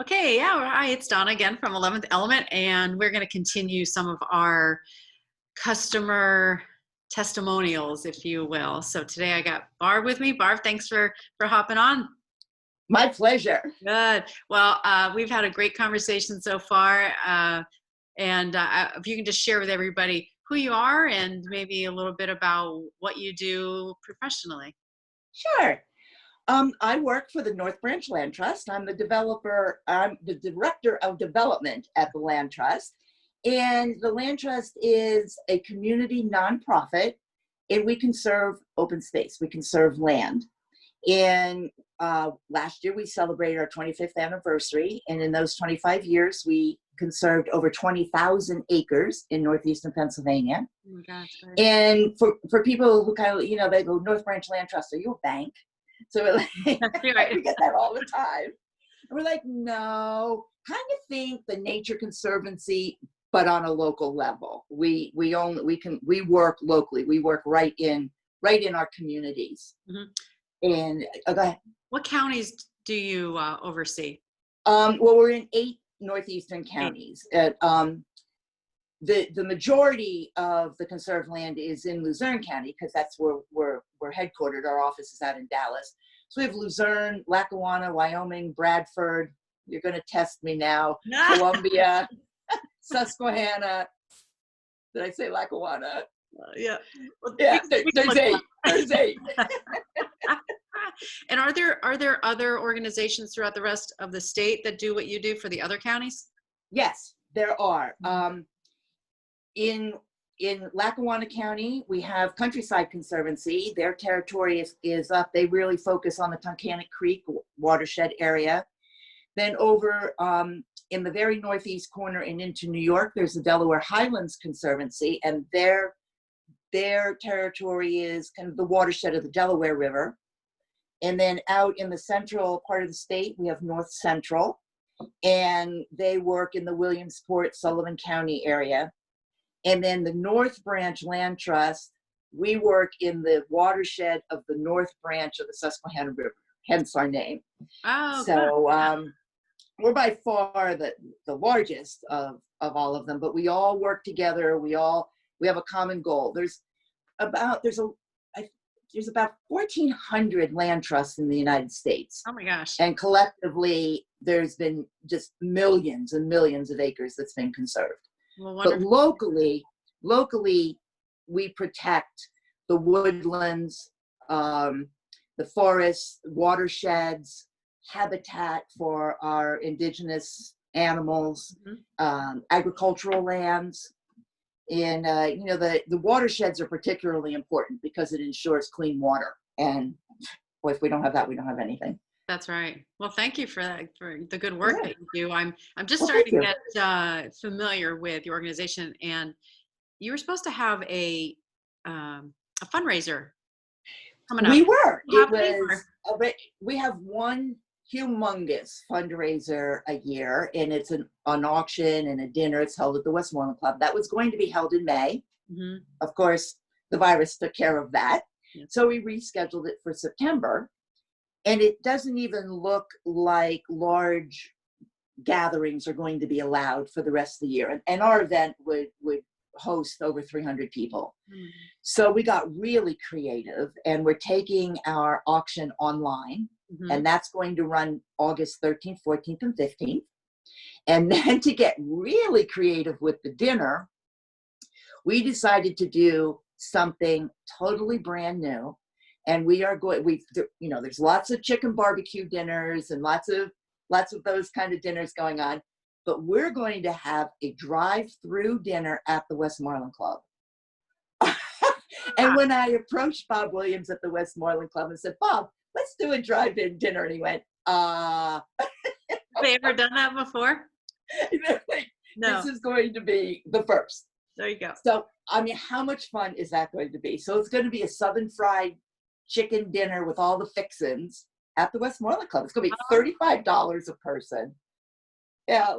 Okay, yeah, hi, it's Donna again from 11th Element, and we're going to continue some of our customer testimonials, if you will. So today I got Barb with me. Barb, thanks for hopping on. My pleasure. Good. Well, we've had a great conversation so far, and if you can just share with everybody who you are and maybe a little bit about what you do professionally. Sure. I work for the North Branch Land Trust. I'm the director of development at the Land Trust. And the Land Trust is a community nonprofit, and we conserve open space. We conserve land. And last year we celebrated our 25th anniversary. And in those 25 years, we conserved over 20,000 acres in northeastern Pennsylvania. Oh my gosh. Great. And for people who kind of, they go, North Branch Land Trust, are you a bank? So we're like, we get that all the time. And we're like, no, kind of think the Nature Conservancy, but on a local level. We work locally. We work right in our communities. Mm-hmm. And go ahead. What counties do you oversee? Well, we're in 8 northeastern counties. The majority of the conserved land is in Luzerne County because that's where we're headquartered. Our office is out in Dallas. So we have Luzerne, Lackawanna, Wyoming, Bradford. You're going to test me now. Columbia, Susquehanna. Did I say Lackawanna? Yeah. Well, yeah. There's 8. There's 8. And are there other organizations throughout the rest of the state that do what you do for the other counties? Yes, there are. In Lackawanna County, we have Countryside Conservancy. Their territory is up. They really focus on the Tunkhannock Creek watershed area. Then over in the very northeast corner and into New York, there's the Delaware Highlands Conservancy, and their territory is kind of the watershed of the Delaware River. And then out in the central part of the state, we have North Central, and they work in the Williamsport, Sullivan County area. And then the North Branch Land Trust, we work in the watershed of the North Branch of the Susquehanna River, hence our name. Oh, so we're by far the largest of all of them, but we all work together. We have a common goal. There's about 1,400 land trusts in the United States. Oh my gosh. And collectively, there's been just millions and millions of acres that's been conserved. Well, but locally, we protect the woodlands, the forests, watersheds, habitat for our indigenous animals, agricultural lands. And, the watersheds are particularly important because it ensures clean water. And boy, if we don't have that, we don't have anything. That's right. Well, thank you for that, for the good work that you do. I'm just starting to get familiar with your organization, and you were supposed to have a fundraiser coming up. We were. We have one humongous fundraiser a year, and it's an auction and a dinner. It's held at the Westmoreland Club. That was going to be held in May. Mm-hmm. Of course, the virus took care of that. Yeah. So we rescheduled it for September. And it doesn't even look like large gatherings are going to be allowed for the rest of the year. And our event would host over 300 people. Mm. So we got really creative, and we're taking our auction online. Mm-hmm. And that's going to run August 13th, 14th, and 15th. And then to get really creative with the dinner, we decided to do something totally brand new. And we are going, there's lots of chicken barbecue dinners and lots of those kind of dinners going on, but we're going to have a drive-through dinner at the Westmoreland Club. And when I approached Bob Williams at the Westmoreland Club and said, Bob, let's do a drive-in dinner. And he went, Have they ever done that before? No. This is going to be the first. There you go. So, how much fun is that going to be? So it's going to be a Southern fried chicken dinner with all the fixins at the Westmoreland Club. It's going to be $35 a person. Yeah,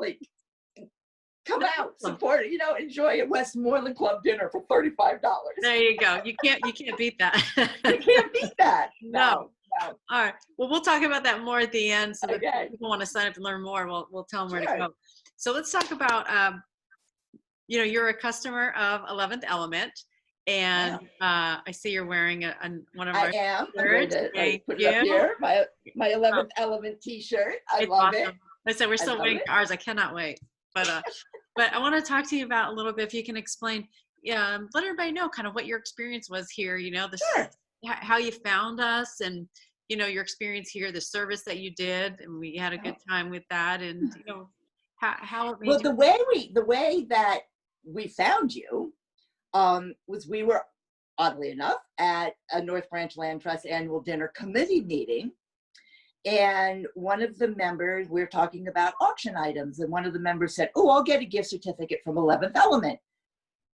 come out, support, enjoy a Westmoreland Club dinner for $35. There you go. You can't beat that. You can't beat that. No. about. All right. Well, we'll talk about that more at the end. So that Okay. if people want to sign up and learn more, we'll tell them where to Sure. go. So let's talk about, you're a customer of 11th Element, and I see you're wearing one of I our am. I'm going shirts. to Thank put it up you. here. My Oh, 11th Element T-shirt. I it's love awesome. it. I said we're I still love waiting it. for ours. I cannot wait. But I want to talk to you about a little bit, if you can explain, let everybody know kind of what your experience was here, Sure. how you found us, and, your experience here, the service that you did, and we had a good time with that, and, how it made Well, you. the way that we found you was we were, oddly enough, at a North Branch Land Trust annual dinner committee meeting. And one of the members, we were talking about auction items, and one of the members said, "Oh, I'll get a gift certificate from 11th Element."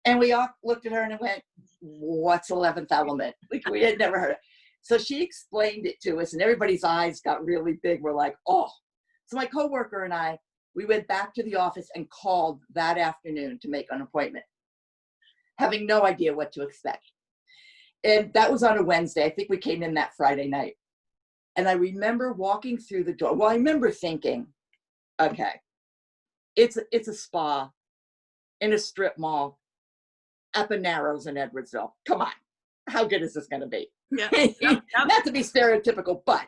And we all looked at her and went, "What's 11th Element?" Like, we had never heard it. So she explained it to us, and everybody's eyes got really big. We're like, "Oh." So my coworker and I, we went back to the office and called that afternoon to make an appointment, having no idea what to expect. And that was on a Wednesday. I think we came in that Friday night. And I remember walking through the door. Well, I remember thinking, okay, it's a spa in a strip mall up in Narrows in Edwardsville. Come on, how good is this going to be? Yeah. Yep. Not to be stereotypical, but.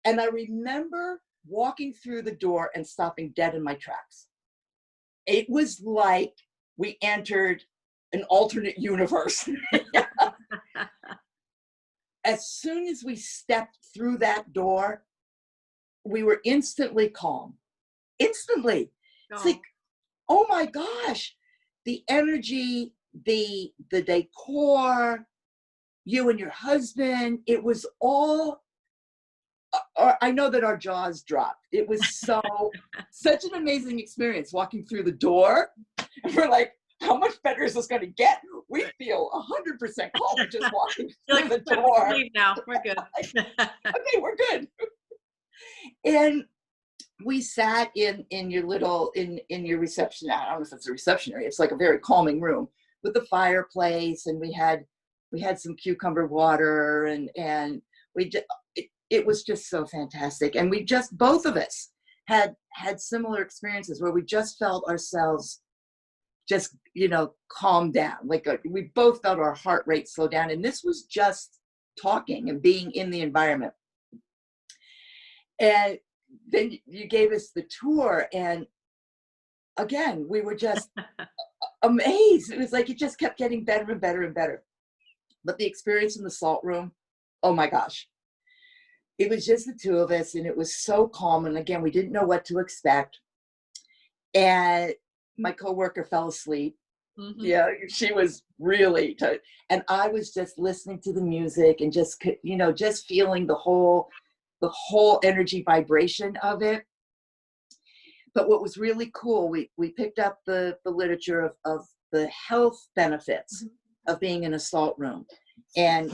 And I remember walking through the door and stopping dead in my tracks. It was like we entered an alternate universe. As soon as we stepped through that door, we were instantly calm. Instantly. It's like, oh my gosh, the energy, the decor, you and your husband, it was all, I know that our jaws dropped. It was such an amazing experience walking through the door. And we're like, how much better is this going to get? We feel 100% calm just walking through the door. Leave now. We're good. Okay, we're good. And we sat in your little, in your reception, I don't know if it's a reception area, it's like a very calming room with the fireplace, and we had some cucumber water, and it was just so fantastic. And we just, both of us had similar experiences where we just felt ourselves just, calm down. Like we both felt our heart rate slow down. And this was just talking and being in the environment. And then you gave us the tour, and again, we were just amazed. It was like it just kept getting better and better and better. But the experience in the salt room, oh my gosh. It was just the two of us, and it was so calm. And again, we didn't know what to expect. And my coworker fell asleep. Mm-hmm. Yeah, she was really tight. And I was just listening to the music and just, just feeling the whole energy vibration of it. But what was really cool, we picked up the literature of the health benefits of being in a salt room. And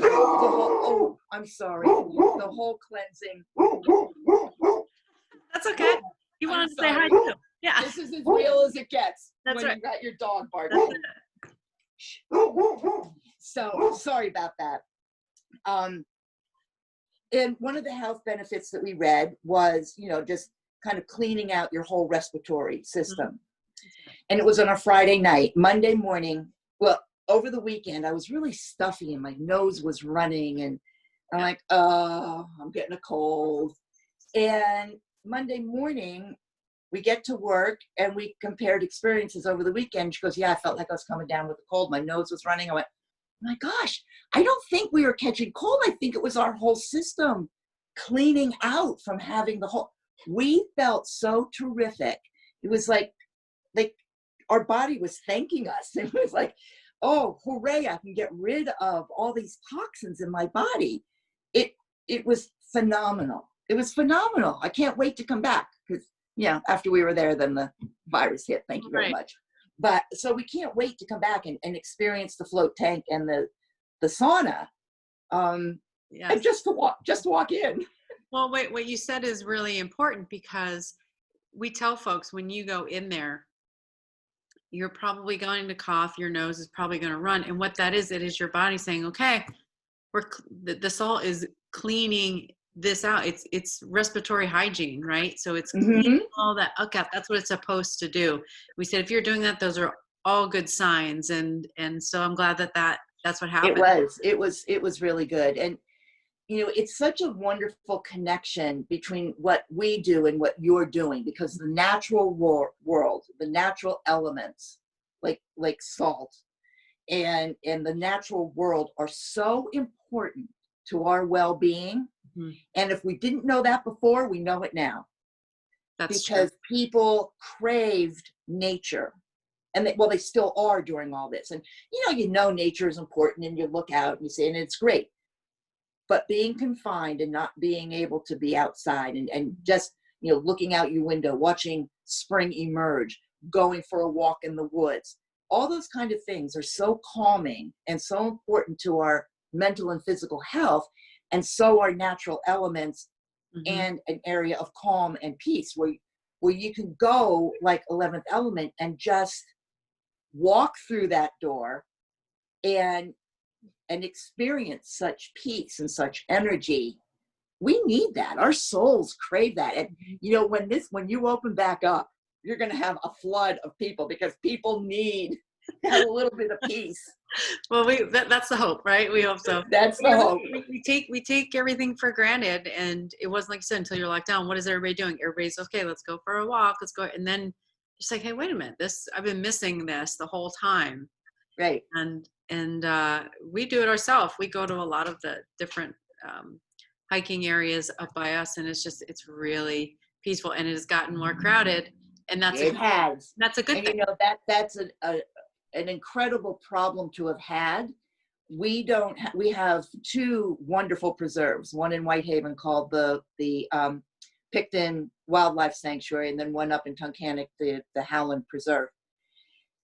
I'm sorry, the whole cleansing. That's okay. You wanted to say hi too. Yeah. This is as real as it gets. That's when right. You got your dog barking. So sorry about that. And one of the health benefits that we read was, just kind of cleaning out your whole respiratory system. Mm-hmm. And it was on a Friday night. Monday morning, well, over the weekend, I was really stuffy and my nose was running, and I'm like, oh, I'm getting a cold. And Monday morning, we get to work and we compared experiences over the weekend. She goes, yeah, I felt like I was coming down with a cold. My nose was running. I went, oh my gosh, I don't think we were catching cold. I think it was our whole system cleaning out from having we felt so terrific. It was like our body was thanking us. It was like, oh, hooray, I can get rid of all these toxins in my body. It was phenomenal. It was phenomenal. I can't wait to come back, because, after we were there, then the virus hit. Thank you very much. But so we can't wait to come back and experience the float tank and the sauna. Yes. And just to walk in. Well, wait, what you said is really important, because we tell folks when you go in there, you're probably going to cough, your nose is probably going to run. And what that is, it is your body saying, okay, the salt is cleaning this out. It's respiratory hygiene, right? So it's Hmm. cleaning all that up. That's what it's supposed to do. We said if you're doing that, those are all good signs, and so I'm glad that's what It happened. was, it was really good. And, you know, it's such a wonderful connection between what we do and what you're doing, because the natural world, the natural elements, like salt and the natural world are so important to our well-being. Mhm. And if we didn't know that before, we know it now, That's true. because people craved nature. And well, they still are during all this. And you know nature is important, and you look out and you say, and it's great. But being confined and not being able to be outside and just, looking out your window, watching spring emerge, going for a walk in the woods, all those kind of things are so calming and so important to our mental and physical health. And so are natural elements, Hmm. and an area of calm and peace where you can go like 11th Element and just walk through that door and experience such peace and such energy. We need that. Our souls crave that. And when you open back up, you're going to have a flood of people, because people need a little bit of peace. Well, that's the hope, right? We hope so. That's the hope. We take everything for granted, and it wasn't like you said, until you're locked down. What is everybody doing? Everybody's okay. Let's go for a walk. Let's go, and then it's like, hey, wait a minute. I've been missing this the whole time, Right. and we do it ourselves. We go to a lot of the different hiking areas up by us, and it's really peaceful, and it has gotten more crowded, and that's It has. a good And thing. that's an incredible problem to have had. We have two wonderful preserves, one in Whitehaven called the Picton Wildlife Sanctuary, and then one up in Tunkhannock, the Howland Preserve.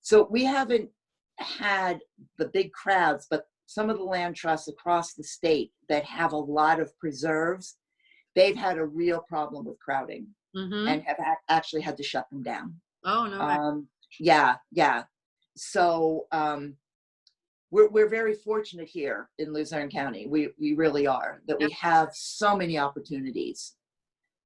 So we haven't had the big crowds, but some of the land trusts across the state that have a lot of preserves, they've had a real problem with crowding, Mm-hmm. and have actually had to shut them down. Oh no way. Yeah. So we're very fortunate here in Luzerne County. We really are, that Yep. we have so many opportunities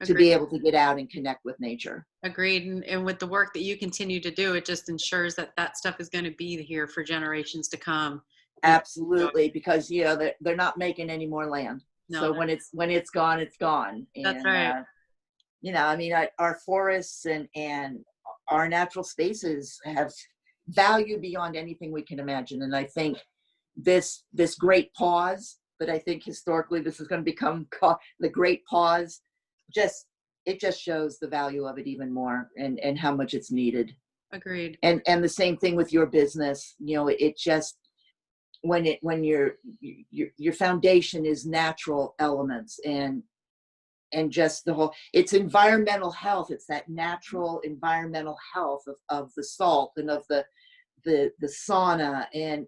to Agreed. be able to get out and connect with nature. Agreed. And with the work that you continue to do, it just ensures that stuff is going to be here for generations to come. Absolutely, because they're not making any more land. No, So when it's gone, it's gone. that's And right. I mean, our forests and our natural spaces have value beyond anything we can imagine. And I think this great pause, but I think historically this is going to become the great pause, it just shows the value of it even more, and how much it's needed. Agreed. And the same thing with your business. It just, when your foundation is natural elements, and just the whole, it's environmental health. It's that natural environmental health of the salt and of the sauna, and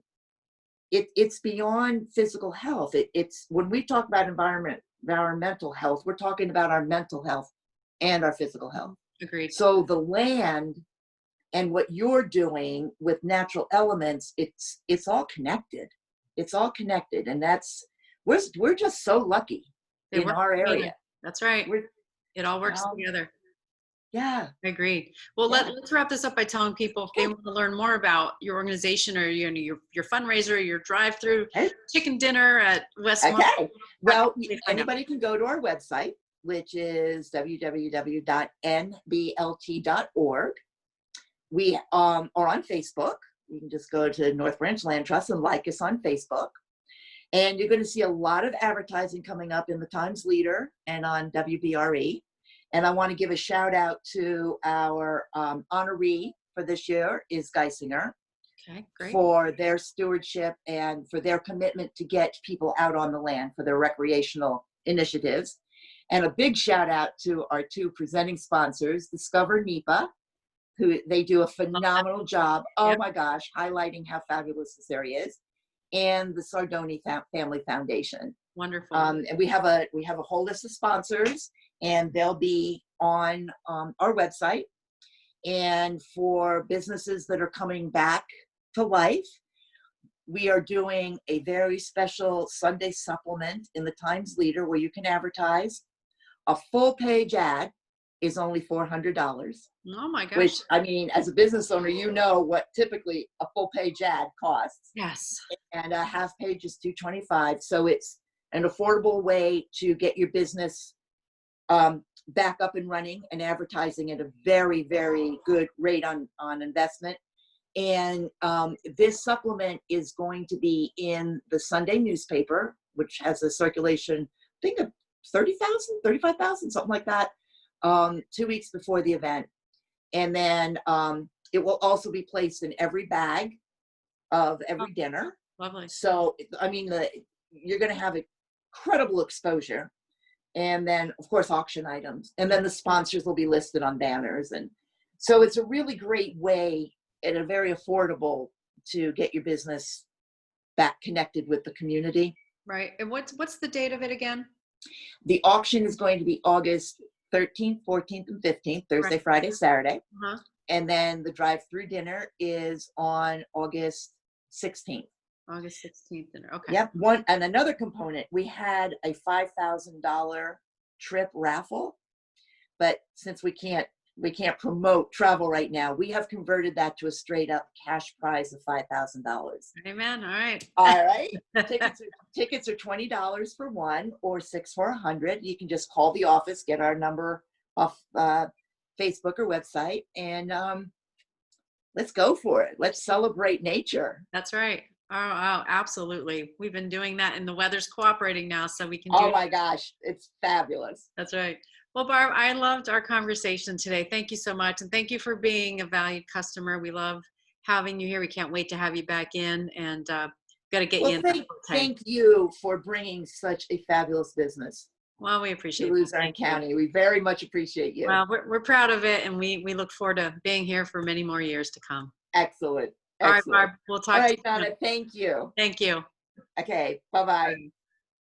it's beyond physical health. It's when we talk about environmental health, we're talking about our mental health and our physical health. Agreed. So the land and what you're doing with natural elements, it's all connected. It's all connected, and we're just so lucky They in work our together. area. That's right. It all works Well, together. Yeah. Agreed. Well, Yeah. let's wrap this up by telling people if they want to learn more about your organization, or your fundraiser, your drive-through Okay. chicken dinner at Westmont. Okay. Well, Find out. anybody can go to our website, which is www.nblt.org. We are on Facebook. You can just go to North Branch Land Trust and like us on Facebook. And you're going to see a lot of advertising coming up in the Times Leader and on WBRE. And I want to give a shout out to our honoree for this year is Geisinger. Okay, great. For their stewardship and for their commitment to get people out on the land for their recreational initiatives. And a big shout out to our two presenting sponsors, Discover NEPA, who they do a phenomenal job. Oh my gosh, highlighting how fabulous this area is, and the Sardoni Family Foundation. Wonderful. And we have a whole list of sponsors, and they'll be on our website. And for businesses that are coming back to life, we are doing a very special Sunday supplement in the Times Leader where you can advertise. A full page ad is only $400. Oh my gosh. Which, I mean, as a business owner, you know what typically a full page ad costs. Yes. And a half page is $225. So it's an affordable way to get your business back up and running and advertising at a very, very good rate on investment. And this supplement is going to be in the Sunday newspaper, which has a circulation, I think, of 30,000, 35,000, something like that, 2 weeks before the event. And then it will also be placed in every bag of every dinner. Lovely. So, I mean, you're going to have incredible exposure. And then, of course, auction items. And then the sponsors will be listed on banners. And so it's a really great way and a very affordable to get your business back connected with the community. Right. And what's the date of it again? The auction is going to be August 13th, 14th, and 15th, Thursday, Right. Friday, Saturday. Uh-huh. And then the drive-through dinner is on August 16th. August 16th dinner. Okay. Yep. And another component, we had a $5,000 trip raffle, but since we can't promote travel right now, we have converted that to a straight up cash prize of $5,000. Amen. All right. All right. Tickets are $20 for one or $6 for 100. You can just call the office, get our number off Facebook or website, and let's go for it. Let's celebrate nature. That's right. Oh, absolutely. We've been doing that and the weather's cooperating now, so we can do Oh my gosh, it's fabulous. That's right. Well, Barb, I loved our conversation today. Thank you so much. And thank you for being a valued customer. We love having you here. We can't wait to have you back in, and got to get you in. Thank you for bringing such a fabulous business. Well, we appreciate it. Luzerne County. We very much appreciate you. Well, we're proud of it, and we look forward to being here for many more years to come. Excellent. All right, Barb, we'll talk to you. All right, Donna, thank you. Thank you. Okay, bye-bye.